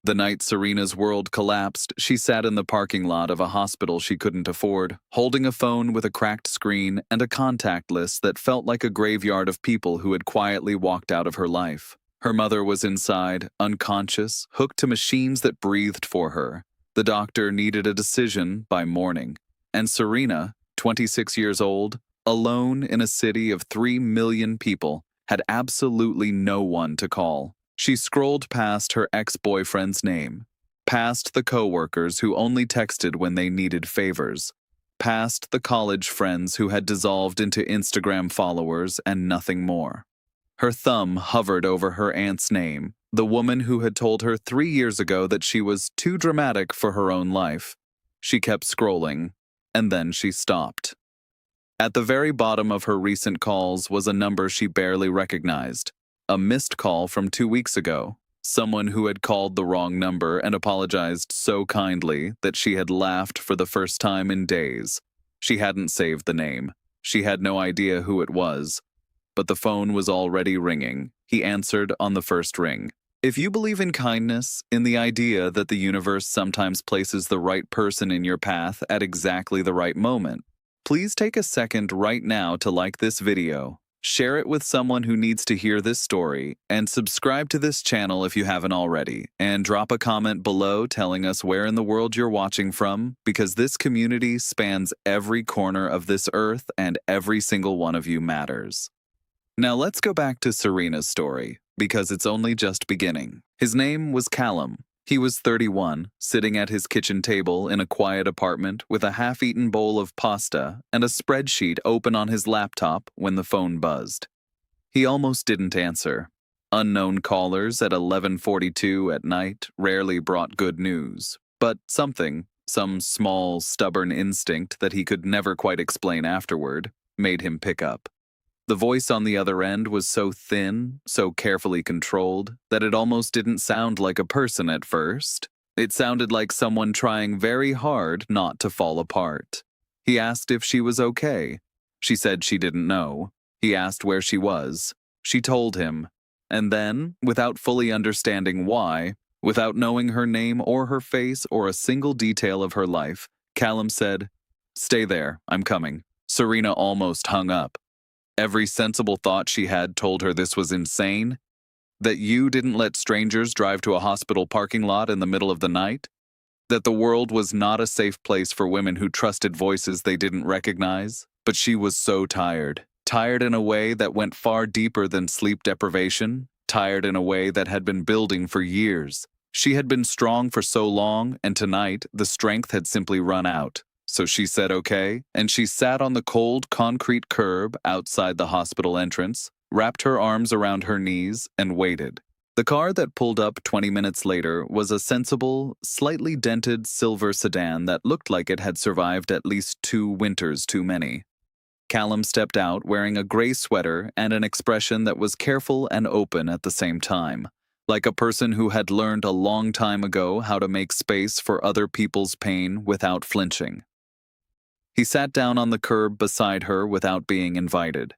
The night Serena's world collapsed, she sat in the parking lot of a hospital she couldn't afford, holding a phone with a cracked screen and a contact list that felt like a graveyard of people who had quietly walked out of her life. Her mother was inside, unconscious, hooked to machines that breathed for her. The doctor needed a decision by morning. And Serena, 26 years old, alone in a city of 3 million people, had absolutely no one to call. She scrolled past her ex-boyfriend's name, past the coworkers who only texted when they needed favors, past the college friends who had dissolved into Instagram followers and nothing more. Her thumb hovered over her aunt's name, the woman who had told her 3 years ago that she was too dramatic for her own life. She kept scrolling, and then she stopped. At the very bottom of her recent calls was a number she barely recognized. A missed call from 2 weeks ago. Someone who had called the wrong number and apologized so kindly that she had laughed for the first time in days. She hadn't saved the name. She had no idea who it was. But the phone was already ringing. He answered on the first ring. If you believe in kindness, in the idea that the universe sometimes places the right person in your path at exactly the right moment, please take a second right now to like this video. Share it with someone who needs to hear this story, and subscribe to this channel if you haven't already, and drop a comment below telling us where in the world you're watching from, because this community spans every corner of this earth and every single one of you matters. Now let's go back to Serena's story, because it's only just beginning. His name was Callum. He was 31, sitting at his kitchen table in a quiet apartment with a half-eaten bowl of pasta and a spreadsheet open on his laptop when the phone buzzed. He almost didn't answer. Unknown callers at 11:42 at night rarely brought good news, but some small, stubborn instinct that he could never quite explain afterward, made him pick up. The voice on the other end was so thin, so carefully controlled, that it almost didn't sound like a person at first. It sounded like someone trying very hard not to fall apart. He asked if she was okay. She said she didn't know. He asked where she was. She told him. And then, without fully understanding why, without knowing her name or her face or a single detail of her life, Callum said, "Stay there, I'm coming." Serena almost hung up. Every sensible thought she had told her this was insane. That you didn't let strangers drive to a hospital parking lot in the middle of the night. That the world was not a safe place for women who trusted voices they didn't recognize. But she was so tired. Tired in a way that went far deeper than sleep deprivation. Tired in a way that had been building for years. She had been strong for so long, and tonight the strength had simply run out. So she said okay, and she sat on the cold concrete curb outside the hospital entrance, wrapped her arms around her knees, and waited. The car that pulled up 20 minutes later was a sensible, slightly dented silver sedan that looked like it had survived at least 2 winters too many. Callum stepped out wearing a gray sweater and an expression that was careful and open at the same time, like a person who had learned a long time ago how to make space for other people's pain without flinching. He sat down on the curb beside her without being invited.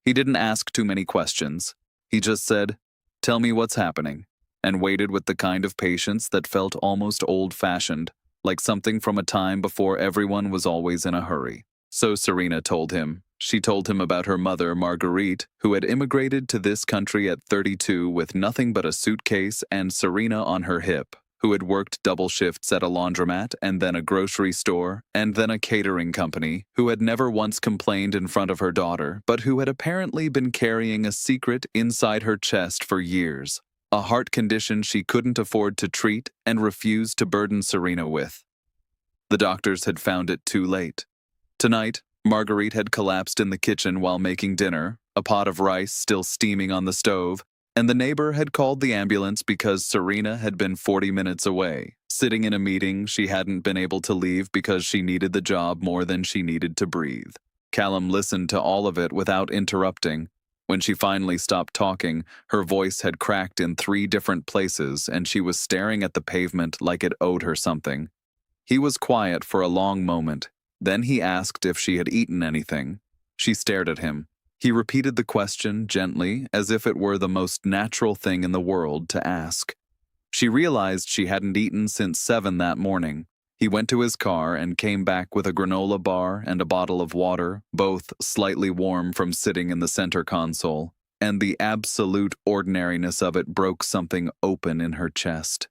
He didn't ask too many questions. He just said, "Tell me what's happening," and waited with the kind of patience that felt almost old-fashioned, like something from a time before everyone was always in a hurry. So Serena told him. She told him about her mother, Marguerite, who had immigrated to this country at 32 with nothing but a suitcase and Serena on her hip, who had worked double shifts at a laundromat and then a grocery store and then a catering company, who had never once complained in front of her daughter, but who had apparently been carrying a secret inside her chest for years, a heart condition she couldn't afford to treat and refused to burden Serena with. The doctors had found it too late. Tonight, Marguerite had collapsed in the kitchen while making dinner, a pot of rice still steaming on the stove, and the neighbor had called the ambulance because Serena had been 40 minutes away, sitting in a meeting she hadn't been able to leave because she needed the job more than she needed to breathe. Callum listened to all of it without interrupting. When she finally stopped talking, her voice had cracked in 3 different places and she was staring at the pavement like it owed her something. He was quiet for a long moment. Then he asked if she had eaten anything. She stared at him. He repeated the question gently, as if it were the most natural thing in the world to ask. She realized she hadn't eaten since 7 that morning. He went to his car and came back with a granola bar and a bottle of water, both slightly warm from sitting in the center console, and the absolute ordinariness of it broke something open in her chest.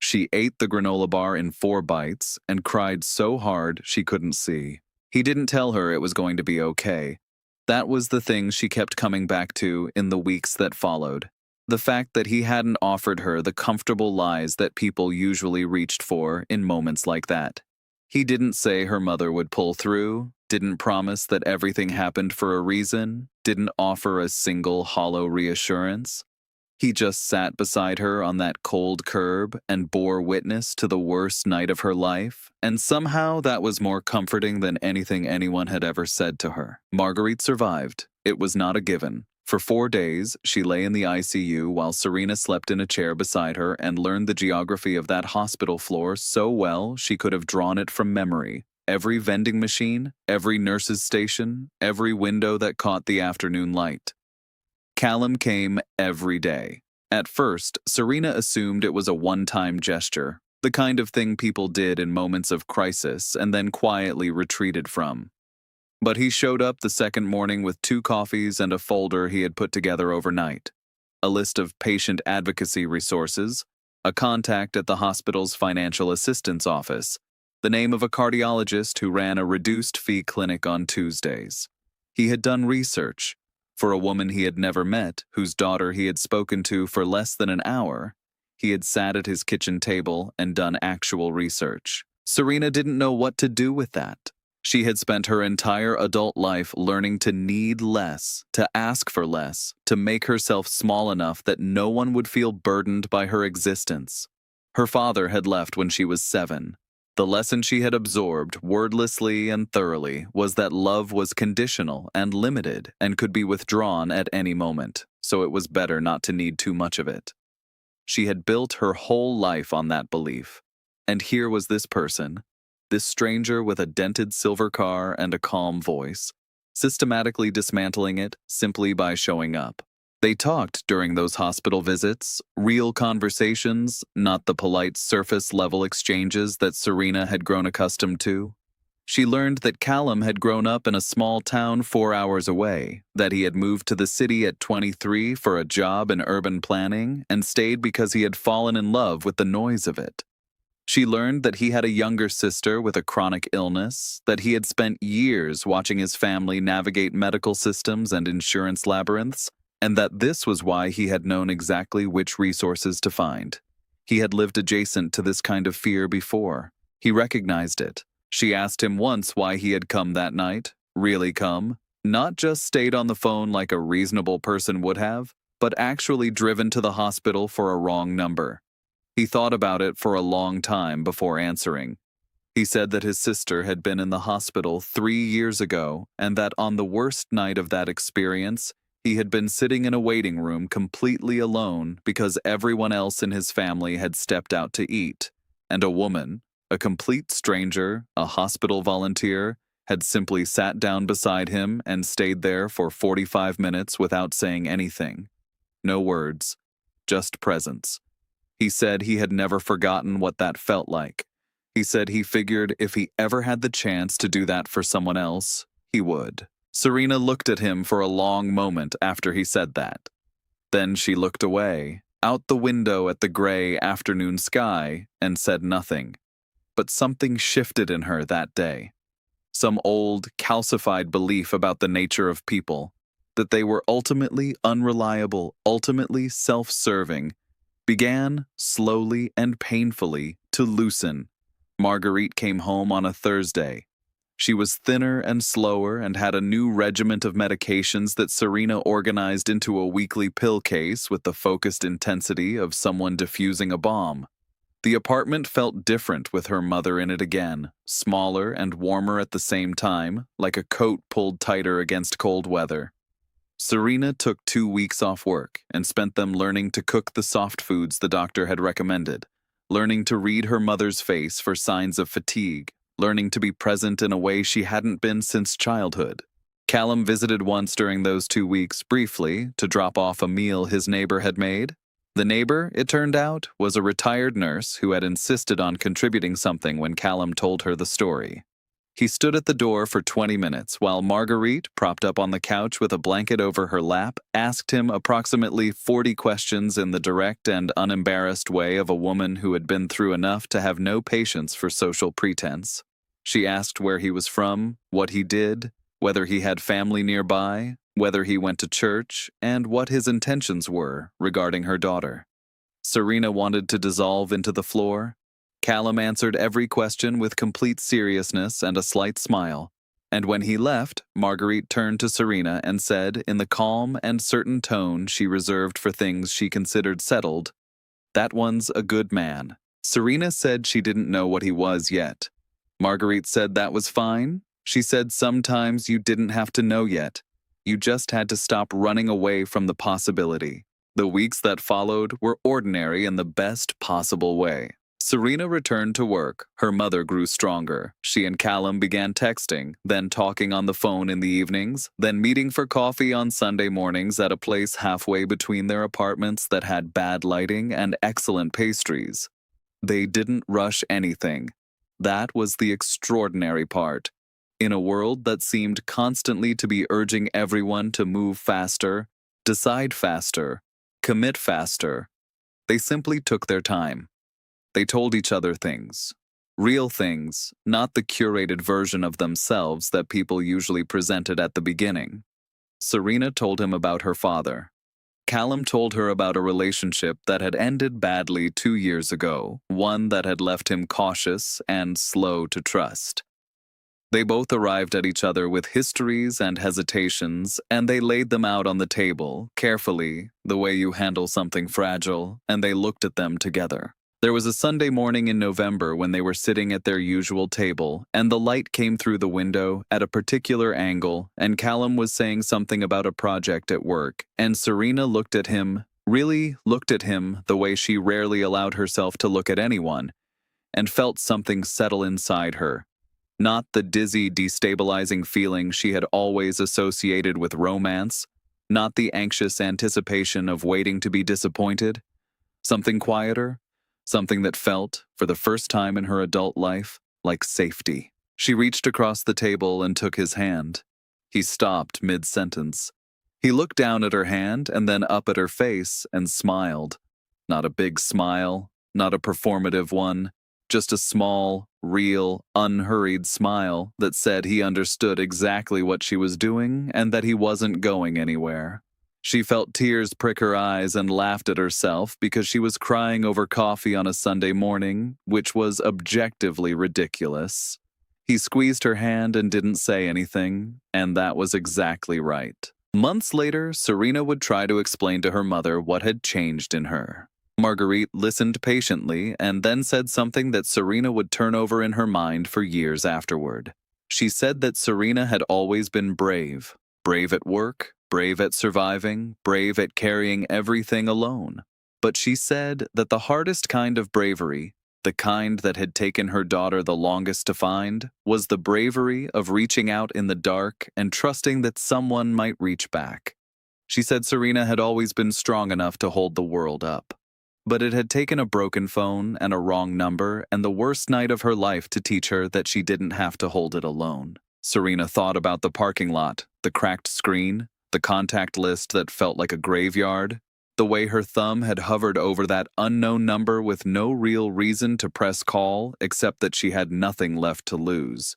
She ate the granola bar in 4 bites and cried so hard she couldn't see. He didn't tell her it was going to be okay. That was the thing she kept coming back to in the weeks that followed. The fact that he hadn't offered her the comfortable lies that people usually reached for in moments like that. He didn't say her mother would pull through, didn't promise that everything happened for a reason, didn't offer a single hollow reassurance. He just sat beside her on that cold curb and bore witness to the worst night of her life, and somehow that was more comforting than anything anyone had ever said to her. Marguerite survived. It was not a given. For 4 days, she lay in the ICU while Serena slept in a chair beside her and learned the geography of that hospital floor so well she could have drawn it from memory. Every vending machine, every nurse's station, every window that caught the afternoon light. Callum came every day. At first, Serena assumed it was a one-time gesture, the kind of thing people did in moments of crisis and then quietly retreated from. But he showed up the second morning with 2 coffees and a folder he had put together overnight. A list of patient advocacy resources, a contact at the hospital's financial assistance office, the name of a cardiologist who ran a reduced-fee clinic on Tuesdays. He had done research. For a woman he had never met, whose daughter he had spoken to for less than an hour, he had sat at his kitchen table and done actual research. Serena didn't know what to do with that. She had spent her entire adult life learning to need less, to ask for less, to make herself small enough that no one would feel burdened by her existence. Her father had left when she was 7. The lesson she had absorbed, wordlessly and thoroughly, was that love was conditional and limited and could be withdrawn at any moment, so it was better not to need too much of it. She had built her whole life on that belief. And here was this person, this stranger with a dented silver car and a calm voice, systematically dismantling it simply by showing up. They talked during those hospital visits, real conversations, not the polite surface-level exchanges that Serena had grown accustomed to. She learned that Callum had grown up in a small town 4 hours away, that he had moved to the city at 23 for a job in urban planning and stayed because he had fallen in love with the noise of it. She learned that he had a younger sister with a chronic illness, that he had spent years watching his family navigate medical systems and insurance labyrinths, and that this was why he had known exactly which resources to find. He had lived adjacent to this kind of fear before. He recognized it. She asked him once why he had come that night, really come, not just stayed on the phone like a reasonable person would have, but actually driven to the hospital for a wrong number. He thought about it for a long time before answering. He said that his sister had been in the hospital 3 years ago and that on the worst night of that experience, he had been sitting in a waiting room completely alone because everyone else in his family had stepped out to eat, and a woman, a complete stranger, a hospital volunteer, had simply sat down beside him and stayed there for 45 minutes without saying anything. No words, just presence. He said he had never forgotten what that felt like. He said he figured if he ever had the chance to do that for someone else, he would. Serena looked at him for a long moment after he said that. Then she looked away, out the window at the gray afternoon sky, and said nothing. But something shifted in her that day. Some old, calcified belief about the nature of people, that they were ultimately unreliable, ultimately self-serving, began, slowly and painfully, to loosen. Marguerite came home on a Thursday. She was thinner and slower and had a new regiment of medications that Serena organized into a weekly pill case with the focused intensity of someone defusing a bomb. The apartment felt different with her mother in it again, smaller and warmer at the same time, like a coat pulled tighter against cold weather. Serena took 2 weeks off work and spent them learning to cook the soft foods the doctor had recommended, learning to read her mother's face for signs of fatigue, learning to be present in a way she hadn't been since childhood. Callum visited once during those 2 weeks briefly to drop off a meal his neighbor had made. The neighbor, it turned out, was a retired nurse who had insisted on contributing something when Callum told her the story. He stood at the door for 20 minutes while Marguerite, propped up on the couch with a blanket over her lap, asked him approximately 40 questions in the direct and unembarrassed way of a woman who had been through enough to have no patience for social pretense. She asked where he was from, what he did, whether he had family nearby, whether he went to church, and what his intentions were regarding her daughter. Serena wanted to dissolve into the floor. Callum answered every question with complete seriousness and a slight smile, and when he left, Marguerite turned to Serena and said, in the calm and certain tone she reserved for things she considered settled, "That one's a good man." Serena said she didn't know what he was yet. Marguerite said that was fine. She said sometimes you didn't have to know yet. You just had to stop running away from the possibility. The weeks that followed were ordinary in the best possible way. Serena returned to work. Her mother grew stronger. She and Callum began texting, then talking on the phone in the evenings, then meeting for coffee on Sunday mornings at a place halfway between their apartments that had bad lighting and excellent pastries. They didn't rush anything. That was the extraordinary part. In a world that seemed constantly to be urging everyone to move faster, decide faster, commit faster, they simply took their time. They told each other things. Real things, not the curated version of themselves that people usually presented at the beginning. Serena told him about her father. Callum told her about a relationship that had ended badly 2 years ago, one that had left him cautious and slow to trust. They both arrived at each other with histories and hesitations, and they laid them out on the table, carefully, the way you handle something fragile, and they looked at them together. There was a Sunday morning in November when they were sitting at their usual table, and the light came through the window at a particular angle, and Callum was saying something about a project at work, and Serena looked at him, really looked at him the way she rarely allowed herself to look at anyone, and felt something settle inside her. Not the dizzy, destabilizing feeling she had always associated with romance, not the anxious anticipation of waiting to be disappointed. Something quieter, something that felt, for the first time in her adult life, like safety. She reached across the table and took his hand. He stopped mid-sentence. He looked down at her hand and then up at her face and smiled. Not a big smile, not a performative one, just a small, real, unhurried smile that said he understood exactly what she was doing and that he wasn't going anywhere. She felt tears prick her eyes and laughed at herself because she was crying over coffee on a Sunday morning, which was objectively ridiculous. He squeezed her hand and didn't say anything, and that was exactly right. Months later, Serena would try to explain to her mother what had changed in her. Marguerite listened patiently and then said something that Serena would turn over in her mind for years afterward. She said that Serena had always been brave. Brave at work, brave at surviving, brave at carrying everything alone. But she said that the hardest kind of bravery, the kind that had taken her daughter the longest to find, was the bravery of reaching out in the dark and trusting that someone might reach back. She said Serena had always been strong enough to hold the world up. But it had taken a broken phone and a wrong number and the worst night of her life to teach her that she didn't have to hold it alone. Serena thought about the parking lot, the cracked screen, the contact list that felt like a graveyard, the way her thumb had hovered over that unknown number with no real reason to press call except that she had nothing left to lose.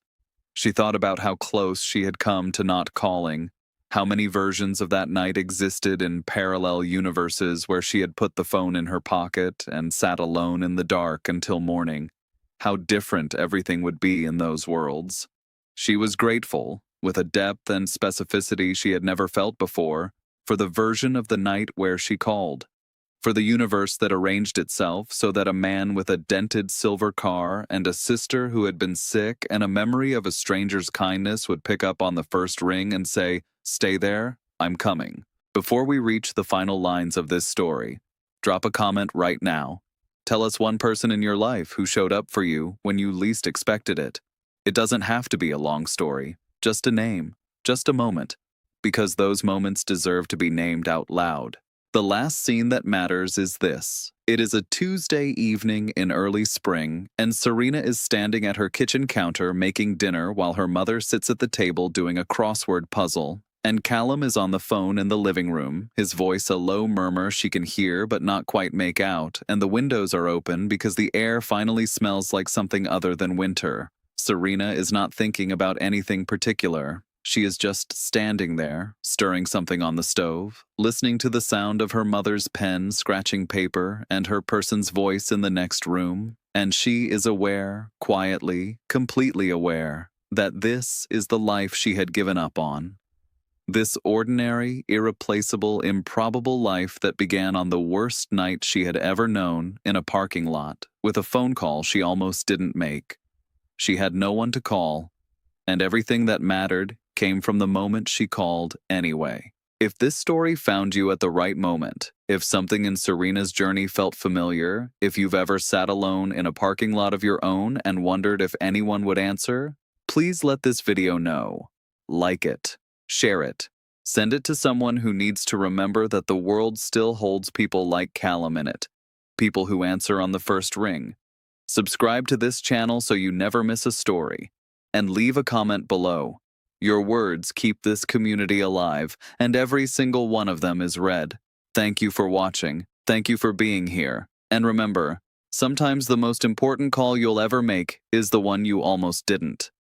She thought about how close she had come to not calling, how many versions of that night existed in parallel universes where she had put the phone in her pocket and sat alone in the dark until morning, how different everything would be in those worlds. She was grateful, with a depth and specificity she had never felt before, for the version of the night where she called, for the universe that arranged itself so that a man with a dented silver car and a sister who had been sick and a memory of a stranger's kindness would pick up on the first ring and say, "Stay there, I'm coming." Before we reach the final lines of this story, drop a comment right now. Tell us one person in your life who showed up for you when you least expected it. It doesn't have to be a long story, just a name, just a moment, because those moments deserve to be named out loud. The last scene that matters is this. It is a Tuesday evening in early spring, and Serena is standing at her kitchen counter making dinner while her mother sits at the table doing a crossword puzzle. And Callum is on the phone in the living room, his voice a low murmur she can hear but not quite make out, and the windows are open because the air finally smells like something other than winter. Serena is not thinking about anything particular. She is just standing there, stirring something on the stove, listening to the sound of her mother's pen scratching paper and her person's voice in the next room, and she is aware, quietly, completely aware, that this is the life she had given up on. This ordinary, irreplaceable, improbable life that began on the worst night she had ever known, in a parking lot, with a phone call she almost didn't make. She had no one to call, and everything that mattered came from the moment she called anyway. If this story found you at the right moment, if something in Serena's journey felt familiar, if you've ever sat alone in a parking lot of your own and wondered if anyone would answer, please let this video know. Like it. Share it. Send it to someone who needs to remember that the world still holds people like Callum in it. People who answer on the first ring. Subscribe to this channel so you never miss a story. And leave a comment below. Your words keep this community alive, and every single one of them is read. Thank you for watching. Thank you for being here. And remember, sometimes the most important call you'll ever make is the one you almost didn't.